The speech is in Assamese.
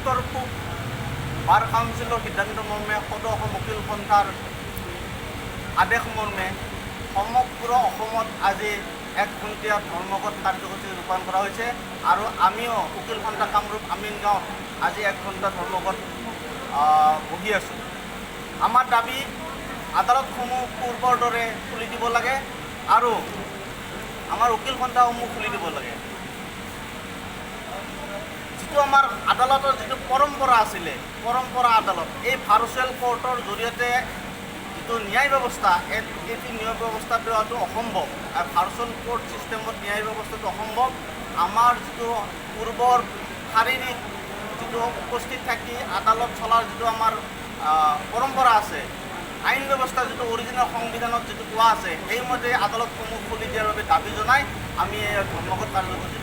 উত্তৰ পূব বাৰ কাউন্সিলৰ সিদ্ধান্ত মৰ্মে সদৌ অসম উকিল সন্থাৰ আদেশ মৰ্মে সমগ্ৰ অসমত আজি একঘণ্টীয়া ধৰ্মঘট কাৰ্যসূচী ৰূপায়ণ কৰা হৈছে আৰু আমিও উকিল সন্থা কামৰূপ আমিনগাঁৱত আজি 1 ঘণ্টা ধৰ্মঘট বহি আছোঁ। আমাৰ দাবী আদালতসমূহ পূৰ্বৰ দৰে খুলি দিব লাগে আৰু আমাৰ উকিল সন্থাসমূহ খুলি দিব লাগে। যিটো আমাৰ আদালতৰ যিটো পৰম্পৰা আছিলে, পৰম্পৰা আদালত, এই ভাৰ্চুৱেল কোৰ্টৰ জৰিয়তে যিটো ন্যায় ব্যৱস্থা, এই ন্যায় ব্যৱস্থাটো অসম্ভৱ। ভাৰ্চুৱেল কোৰ্ট ছিষ্টেমত ন্যায় ব্যৱস্থাটো অসম্ভৱ। আমাৰ যিটো পূৰ্বৰ শাৰীৰিক যিটো উপস্থিত থাকি আদালত চলাৰ যিটো আমাৰ পৰম্পৰা আছে, আইন ব্যৱস্থা যিটো অৰিজিনেল সংবিধানত যিটো কোৱা আছে, সেইমতে আদালতসমূহ খুলি দিয়াৰ বাবে দাবী জনাই আমি এই ধৰ্মঘট কাৰ্যসূচী